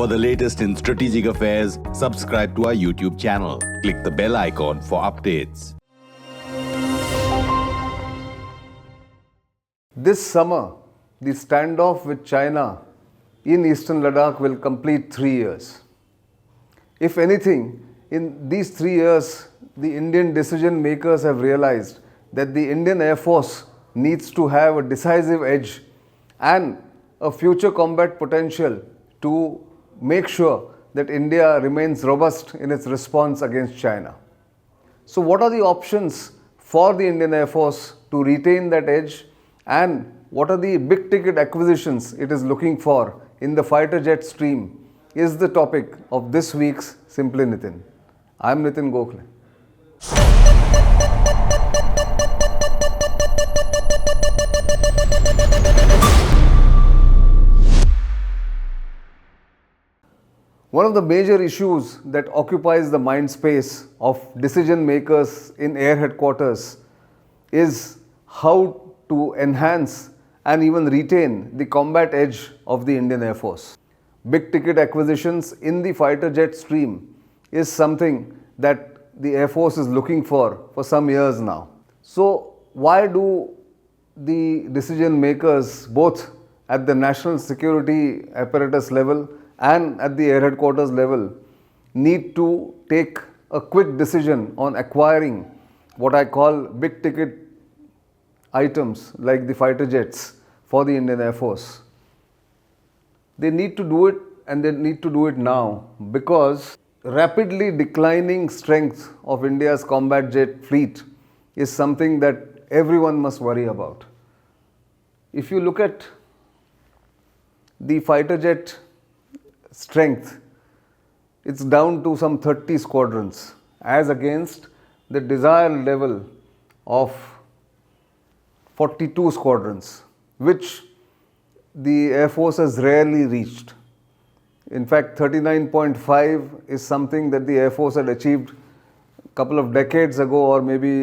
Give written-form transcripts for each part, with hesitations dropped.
For the latest in strategic affairs, subscribe to our YouTube channel. Click the bell icon for updates. This summer, the standoff with China in Eastern Ladakh will complete 3 years. If anything, in these 3 years, the Indian decision makers have realized that the Indian Air Force needs to have a decisive edge and a future combat potential to make sure that India remains robust in its response against China. So what are the options for the Indian Air Force to retain that edge, and what are the big ticket acquisitions it is looking for in the fighter jet stream is the topic of this week's Simply Nitin. I am Nitin Gokhale. One of the major issues that occupies the mind space of decision makers in air headquarters is how to enhance and even retain the combat edge of the Indian Air Force. Big ticket acquisitions in the fighter jet stream is something that the Air Force is looking for some years now. So why do the decision makers, both at the national security apparatus level and at the air headquarters level, need to take a quick decision on acquiring what I call big ticket items like the fighter jets for the Indian Air Force? They need to do it, and they need to do it now, because rapidly declining strength of India's combat jet fleet is something that everyone must worry about. If you look at the fighter jet strength, it's down to some 30 squadrons as against the desired level of 42 squadrons, which the Air Force has rarely reached. In fact, 39.5 is something that the Air Force had achieved a couple of decades ago, or maybe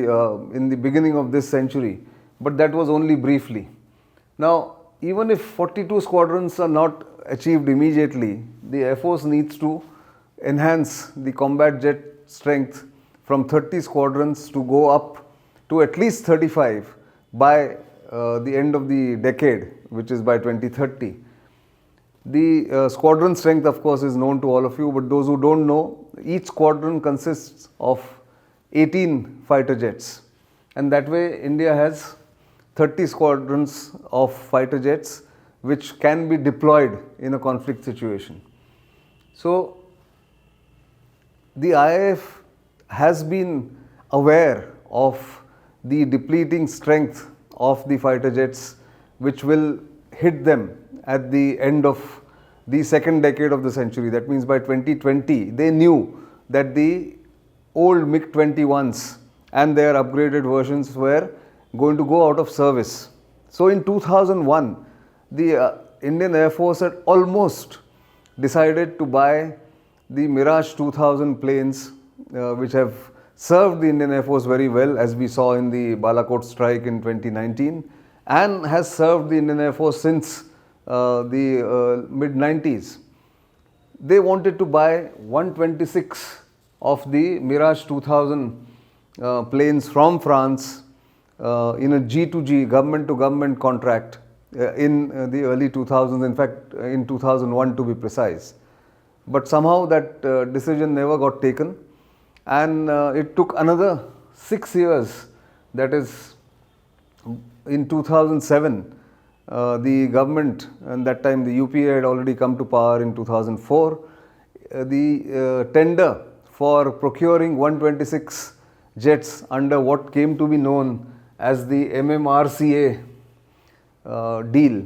in the beginning of this century, but that was only briefly. Now, even if 42 squadrons are not achieved immediately, the Air Force needs to enhance the combat jet strength from 30 squadrons to go up to at least 35 by the end of the decade, which is by 2030. The squadron strength, of course, is known to all of you, but those who don't know, each squadron consists of 18 fighter jets, and that way India has 30 squadrons of fighter jets which can be deployed in a conflict situation. So the IAF has been aware of the depleting strength of the fighter jets, which will hit them at the end of the second decade of the century. That means by 2020, they knew that the old MiG-21s and their upgraded versions were going to go out of service. So in 2001, the Indian Air Force had almost decided to buy the Mirage 2000 planes, which have served the Indian Air Force very well, as we saw in the Balakot strike in 2019, and has served the Indian Air Force since the mid-90s. They wanted to buy 126 of the Mirage 2000 planes from France in a G2G, government-to-government contract in the early 2000s, in fact in 2001 to be precise. But somehow that decision never got taken, and it took another 6 years, that is in 2007, the government, and that time the UPA had already come to power in 2004, the tender for procuring 126 jets under what came to be known as the MMRCA deal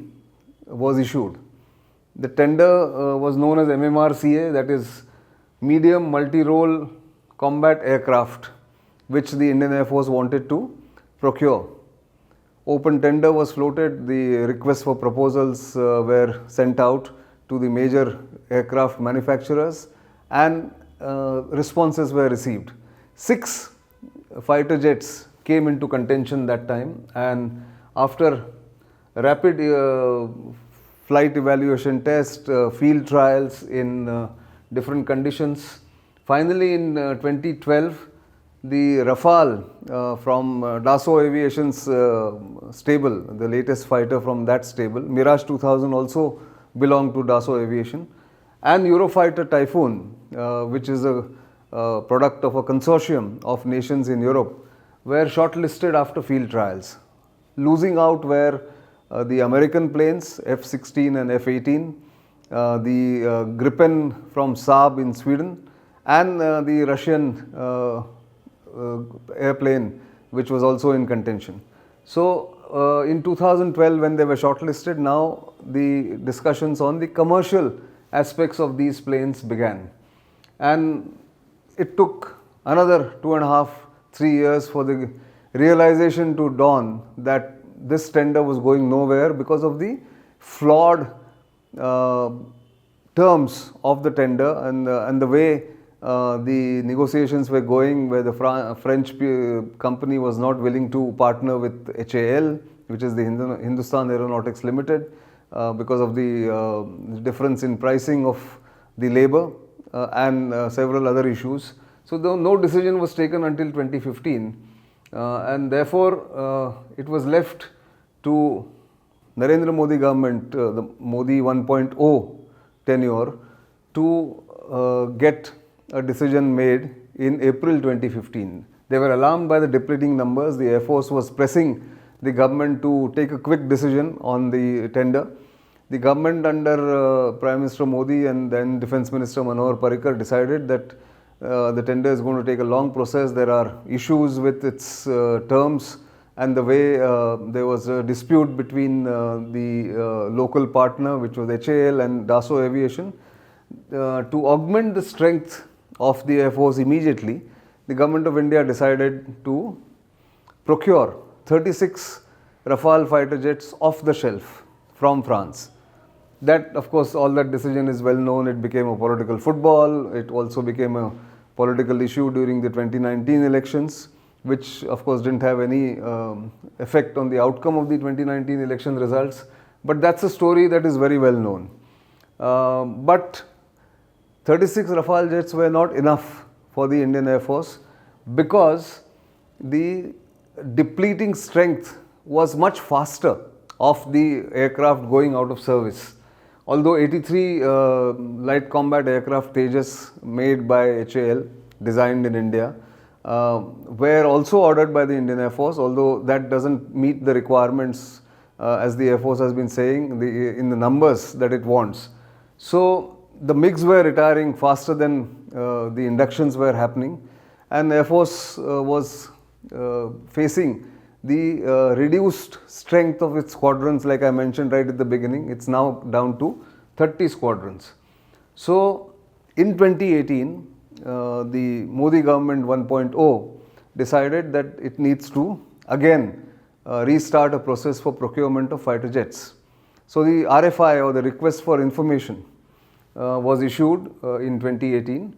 was issued. The tender was known as MMRCA, that is Medium Multi-Role Combat Aircraft, which the Indian Air Force wanted to procure. Open tender was floated, the requests for proposals were sent out to the major aircraft manufacturers, and responses were received. 6 fighter jets came into contention that time, and after rapid flight evaluation test, field trials in different conditions. Finally, in 2012, the Rafale from Dassault Aviation's stable, the latest fighter from that stable, Mirage 2000 also belonged to Dassault Aviation, and Eurofighter Typhoon, which is a product of a consortium of nations in Europe, were shortlisted after field trials. Losing out were the American planes F-16 and F-18, the Gripen from Saab in Sweden, and the Russian airplane, which was also in contention. So in 2012, when they were shortlisted, now the discussions on the commercial aspects of these planes began. And it took another 2.5-3 years for the realization to dawn that this tender was going nowhere because of the flawed terms of the tender and the way the negotiations were going, where the French company was not willing to partner with HAL, which is the Hindustan Aeronautics Limited, because of the difference in pricing of the labor and several other issues. So no decision was taken until 2015, and therefore it was left to Narendra Modi government, the Modi 1.0 tenure, to get a decision made in April 2015. They were alarmed by the depleting numbers. The Air Force was pressing the government to take a quick decision on the tender. The government under Prime Minister Modi and then Defence Minister Manohar Parrikar decided that the tender is going to take a long process. There are issues with its terms and the way there was a dispute between the local partner, which was HAL and Dassault Aviation. To augment the strength of the Air Force immediately, the Government of India decided to procure 36 Rafale fighter jets off the shelf from France. That, of course, all that decision is well known. It became a political football. It also became a political issue during the 2019 elections, which of course didn't have any effect on the outcome of the 2019 election results. But that's a story that is very well known. But 36 Rafale jets were not enough for the Indian Air Force because the depleting strength was much faster of the aircraft going out of service. Although 83 light combat aircraft Tejas made by HAL, designed in India, were also ordered by the Indian Air Force, although that doesn't meet the requirements as the Air Force has been saying in the numbers that it wants. So the MiGs were retiring faster than the inductions were happening, and Air Force was facing the reduced strength of its squadrons, like I mentioned right at the beginning. It's now down to 30 squadrons. So in 2018, the Modi government 1.0 decided that it needs to again restart a process for procurement of fighter jets. So the RFI, or the request for information, was issued in 2018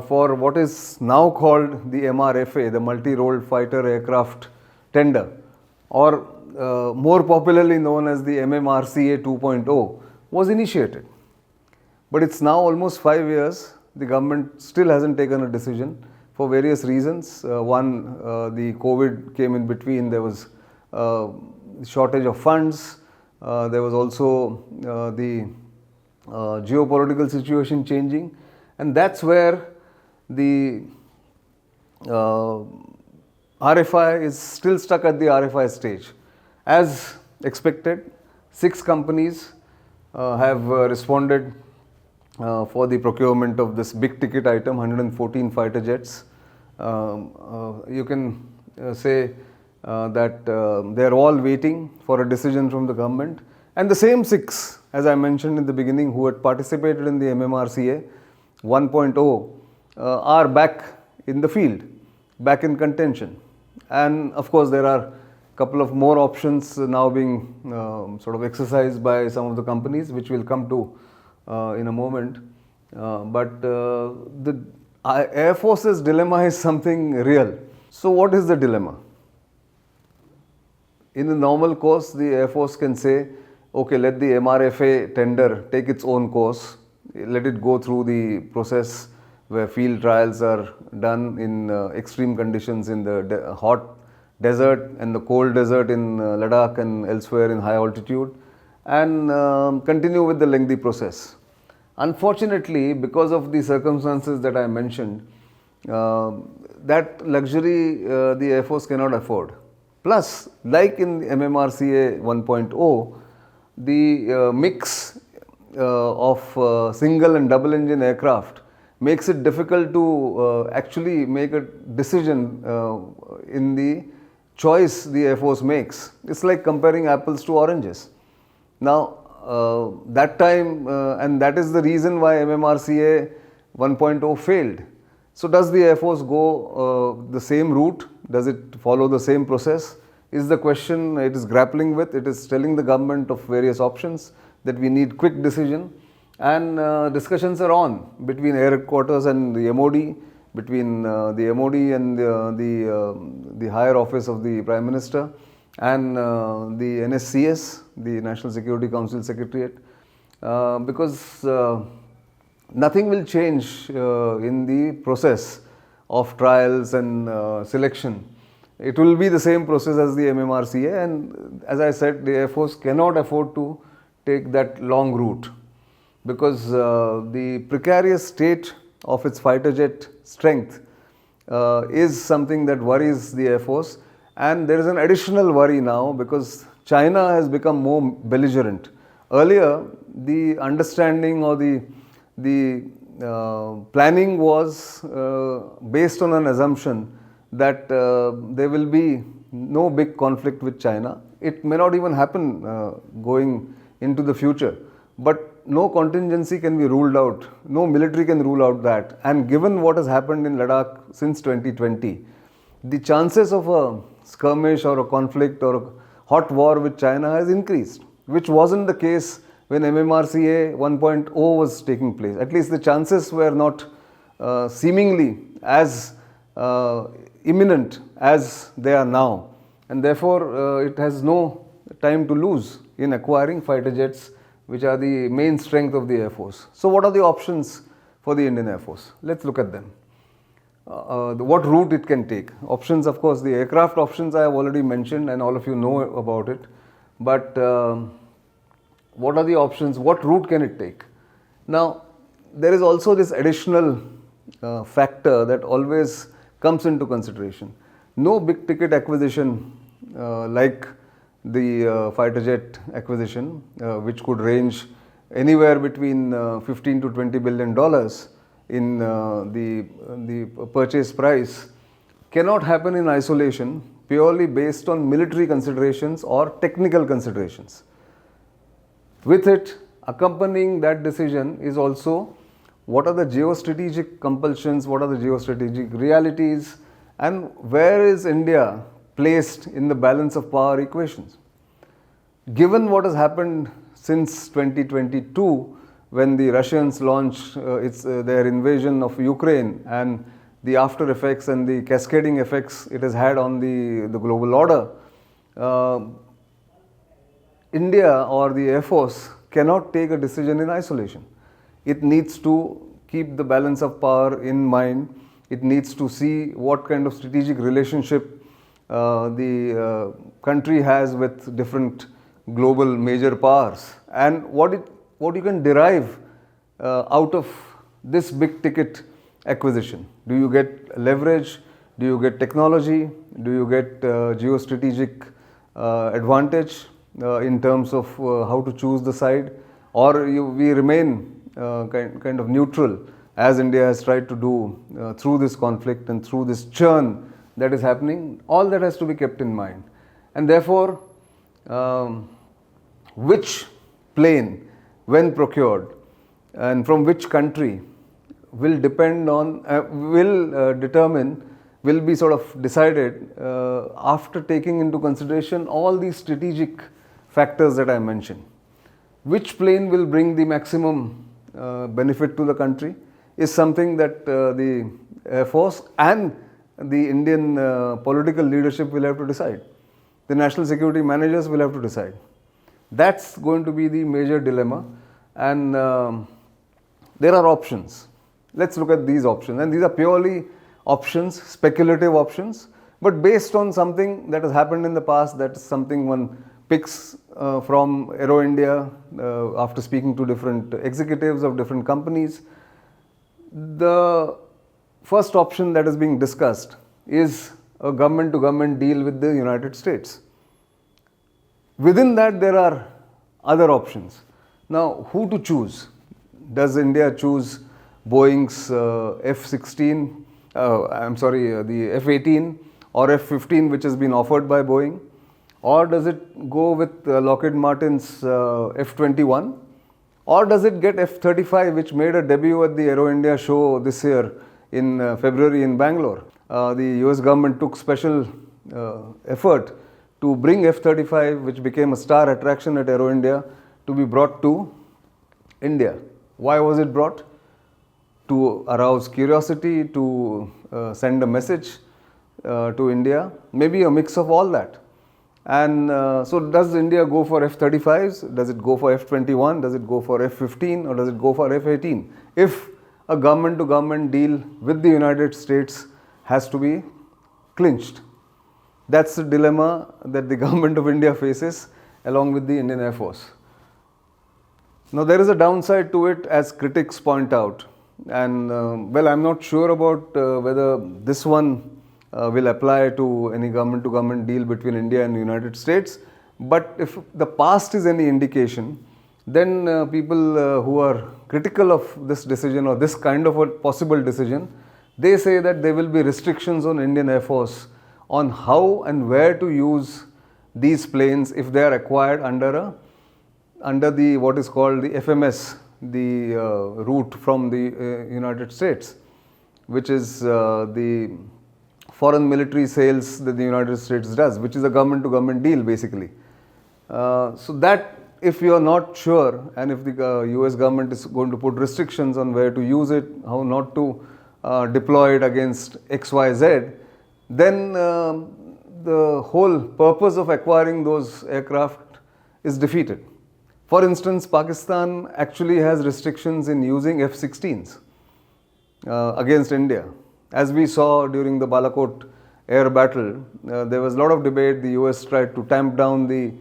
for what is now called the MRFA, the multi-role fighter aircraft tender, or more popularly known as the MMRCA 2.0, was initiated. But it's now almost 5 years. The government still hasn't taken a decision for various reasons. One, the COVID came in between. There was shortage of funds. There was also the geopolitical situation changing, and that's where the RFI is still stuck at the RFI stage. As expected, 6 companies have responded for the procurement of this big ticket item, 114 fighter jets. You can say that they are all waiting for a decision from the government. And the same 6, as I mentioned in the beginning, who had participated in the MMRCA 1.0 are back in the field, back in contention. And of course, there are a couple of more options now being sort of exercised by some of the companies, which we'll come to in a moment. But the Air Force's dilemma is something real. So what is the dilemma? In the normal course, the Air Force can say, okay, let the MRFA tender take its own course, let it go through the process where field trials are done in extreme conditions in the hot desert and the cold desert in Ladakh and elsewhere in high altitude, and continue with the lengthy process. Unfortunately, because of the circumstances that I mentioned, that luxury the Air Force cannot afford. Plus, like in MMRCA 1.0, the mix of single and double engine aircraft makes it difficult to actually make a decision in the choice the Air Force makes. It's like comparing apples to oranges. Now, that time, and that is the reason why MMRCA 1.0 failed. So, does the Air Force go the same route? Does it follow the same process? Is the question it is grappling with. It is telling the government of various options that we need quick decision, and discussions are on between Air Headquarters and the MOD, between the MOD and the higher office of the Prime Minister, and the NSCS, the National Security Council Secretariat, because nothing will change in the process of trials and selection. It will be the same process as the MMRCA, and as I said, the Air Force cannot afford to take that long route, because the precarious state of its fighter jet strength is something that worries the Air Force. And there is an additional worry now because China has become more belligerent. Earlier, the understanding or the planning was based on an assumption that there will be no big conflict with China. It may not even happen going into the future, but no contingency can be ruled out. No military can rule out that. And given what has happened in Ladakh since 2020, the chances of a skirmish or a conflict or a hot war with China has increased, which wasn't the case when MMRCA 1.0 was taking place. At least the chances were not seemingly as imminent as they are now, and therefore it has no time to lose in acquiring fighter jets, which are the main strength of the Air Force. So what are the options for the Indian Air Force? Let's look at them. What route it can take. Options, of course, the aircraft options I have already mentioned and all of you know about it. But what are the options? What route can it take? Now, there is also this additional factor that always comes into consideration. No big ticket acquisition like the fighter jet acquisition, which could range anywhere between $15 to $20 billion in the purchase price, cannot happen in isolation purely based on military considerations or technical considerations. With it, accompanying that decision is also what are the geostrategic compulsions, what are the geostrategic realities, and where is India placed in the balance of power equations. Given what has happened since 2022, when the Russians launched their invasion of Ukraine and the after effects and the cascading effects it has had on the global order, India or the Air Force cannot take a decision in isolation. It needs to keep the balance of power in mind. It needs to see what kind of strategic relationship the country has with different global major powers, and what you can derive out of this big ticket acquisition. Do you get leverage? Do you get technology? Do you get geostrategic advantage in terms of how to choose the side? Or we remain kind of neutral, as India has tried to do through this conflict and through this churn that is happening. All that has to be kept in mind. And therefore, which plane, when procured, and from which country will depend on, will be sort of decided after taking into consideration all these strategic factors that I mentioned. Which plane will bring the maximum benefit to the country is something that the Air Force and the Indian political leadership will have to decide. The national security managers will have to decide. That's going to be the major dilemma, and there are options. Let's look at these options, and these are purely options, speculative options, but based on something that has happened in the past. That is something one picks from Aero India after speaking to different executives of different companies. The first option that is being discussed is a government-to-government deal with the United States. Within that, there are other options. Now, who to choose? Does India choose Boeing's F-16, the F-18 or F-15, which has been offered by Boeing? Or does it go with Lockheed Martin's F-21? Or does it get F-35, which made a debut at the Aero India show this year in February in Bangalore? The US government took special effort to bring F-35, which became a star attraction at Aero India, to be brought to India. Why was it brought? To arouse curiosity, to send a message to India, maybe a mix of all that. And so does India go for F-35s? Does it go for F-21? Does it go for F-15? Or does it go for F-18? If a government-to-government deal with the United States has to be clinched. That's the dilemma that the government of India faces along with the Indian Air Force. Now there is a downside to it, as critics point out, and well, I'm not sure about whether this one will apply to any government-to-government deal between India and the United States, but if the past is any indication, then people who are critical of this decision or this kind of a possible decision, they say that there will be restrictions on Indian Air Force on how and where to use these planes if they are acquired under the what is called the FMS, the route from the United States, which is the foreign military sales that the United States does, which is a government-to-government deal basically. So that if you are not sure, and if the US government is going to put restrictions on where to use it, how not to deploy it against XYZ, then the whole purpose of acquiring those aircraft is defeated. For instance, Pakistan actually has restrictions in using F-16s against India. As we saw during the Balakot air battle, there was a lot of debate. The US tried to tamp down the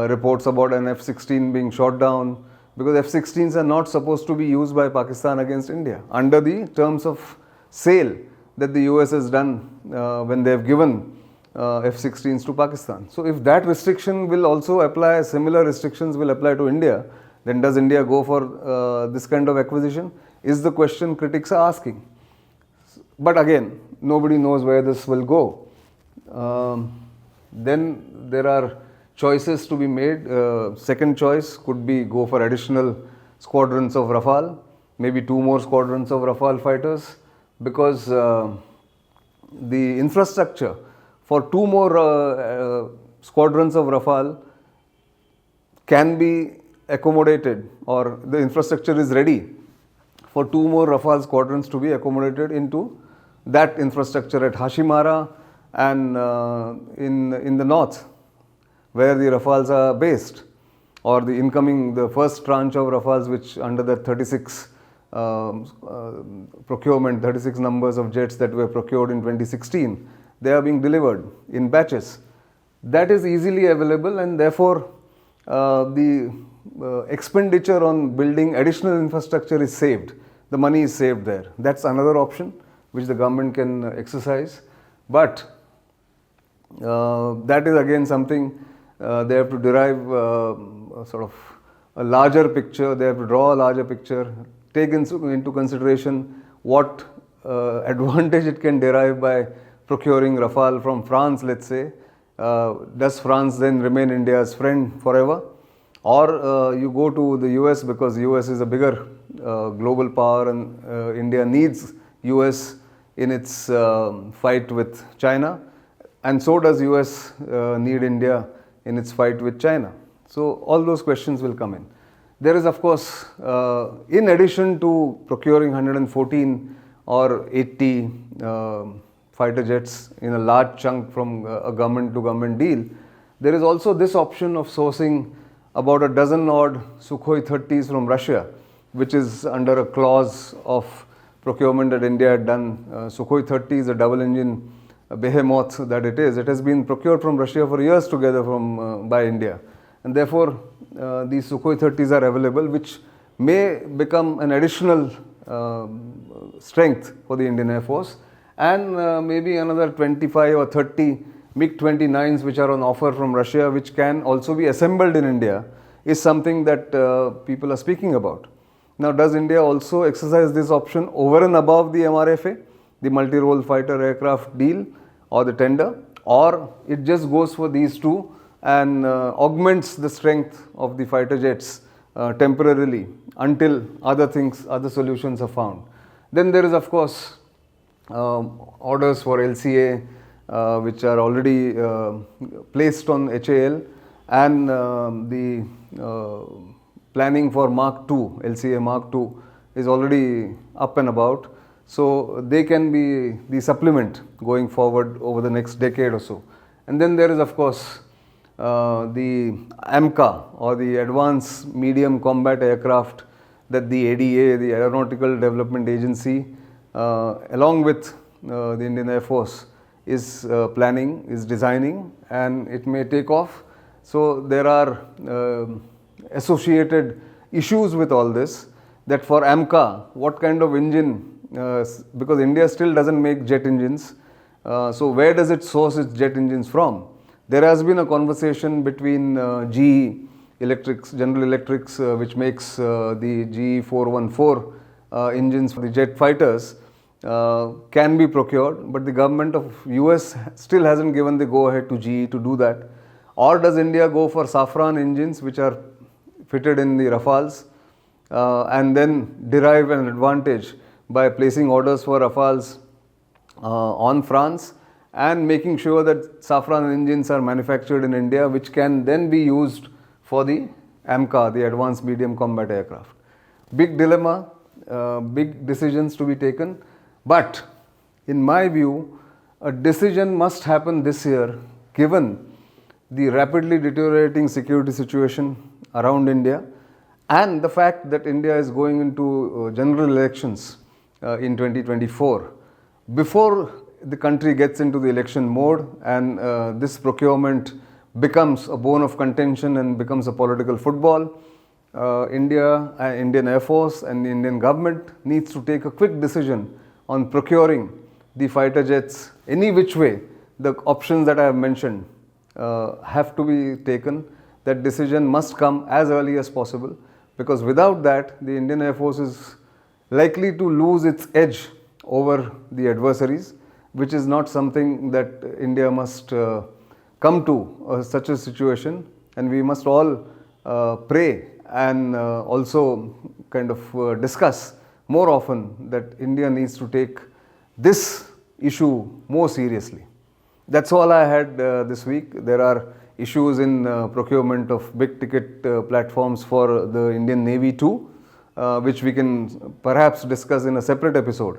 reports about an F-16 being shot down, because F-16s are not supposed to be used by Pakistan against India under the terms of sale that the US has done when they have given F-16s to Pakistan. So if that restriction will also apply, similar restrictions will apply to India, then does India go for this kind of acquisition? Is the question critics are asking. But again, nobody knows where this will go. Then there are choices to be made. Second choice could be go for additional squadrons of Rafale, maybe 2 more squadrons of Rafale fighters, because the infrastructure for 2 more squadrons of Rafale can be accommodated, or the infrastructure is ready for 2 more Rafale squadrons to be accommodated into that infrastructure at Hashimara and in the north, where the Rafales are based, or the first tranche of Rafales, which under the 36 procurement, 36 numbers of jets that were procured in 2016, they are being delivered in batches. That is easily available, and therefore the expenditure on building additional infrastructure is saved. The money is saved there. That's another option which the government can exercise. But that is again something they have to derive sort of a larger picture. They have to draw a larger picture, take into consideration what advantage it can derive by procuring Rafale from France, let's say. Does France then remain India's friend forever? Or you go to the US, because US is a bigger global power, and India needs US in its fight with China, and so does US need India in its fight with China. So all those questions will come in. There is, of course, in addition to procuring 114 or 80 fighter jets in a large chunk from a government-to-government deal, there is also this option of sourcing about a dozen odd Sukhoi 30s from Russia, which is under a clause of procurement that India had done. Sukhoi 30 is a double engine behemoth that it is. It has been procured from Russia for years together by India. And therefore, these Sukhoi 30s are available, which may become an additional strength for the Indian Air Force, and maybe another 25 or 30 MiG-29s which are on offer from Russia, which can also be assembled in India, is something that people are speaking about. Now, does India also exercise this option over and above the MRFA, the multi-role fighter aircraft deal or the tender, or it just goes for these two and augments the strength of the fighter jets temporarily until other solutions are found? Then there is, of course, orders for LCA which are already placed on HAL, and the planning for Mark II, LCA Mark II is already up and about. So they can be the supplement going forward over the next decade or so. And then there is, of course, the AMCA, or the Advanced Medium Combat Aircraft, that the ADA, the Aeronautical Development Agency, along with the Indian Air Force, is planning, is designing, and it may take off. So there are associated issues with all this, that for AMCA, what kind of engine, because India still doesn't make jet engines, so where does it source its jet engines from? There has been a conversation between GE Electrics, General Electrics, which makes the GE 414 engines for the jet fighters, can be procured, but the government of US still hasn't given the go-ahead to GE to do that. Or does India go for Safran engines, which are fitted in the Rafales, and then derive an advantage by placing orders for Rafales on France and making sure that Safran engines are manufactured in India, which can then be used for the AMCA, the Advanced Medium Combat Aircraft? Big dilemma, big decisions to be taken, but in my view, a decision must happen this year, given the rapidly deteriorating security situation around India and the fact that India is going into general elections in 2024. Before the country gets into the election mode and this procurement becomes a bone of contention and becomes a political football, Indian Air Force and the Indian government needs to take a quick decision on procuring the fighter jets any which way. The options that I have mentioned have to be taken. That decision must come as early as possible, because without that, the Indian Air Force is likely to lose its edge over the adversaries, which is not something that India must come to such a situation, and we must all pray and also kind of discuss more often that India needs to take this issue more seriously. That's all I had this week. There are issues in procurement of big ticket platforms for the Indian Navy too, which we can perhaps discuss in a separate episode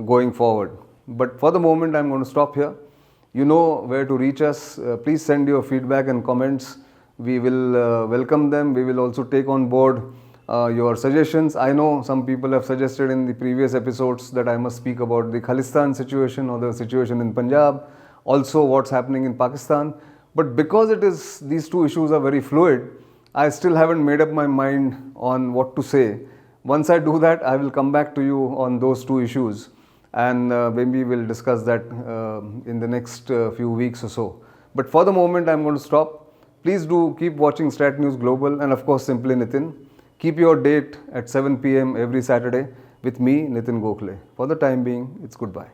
going forward. But for the moment, I'm going to stop here. You know where to reach us. Please send your feedback and comments. We will welcome them. We will also take on board your suggestions. I know some people have suggested in the previous episodes that I must speak about the Khalistan situation or the situation in Punjab, also what's happening in Pakistan. But because these two issues are very fluid, I still haven't made up my mind on what to say. Once I do that, I will come back to you on those two issues, and maybe we'll discuss that in the next few weeks or so. But for the moment, I'm going to stop. Please do keep watching StratNewsGlobal and of course Simply Nitin. Keep your date at 7 p.m. every Saturday with me, Nitin Gokhale. For the time being, it's goodbye.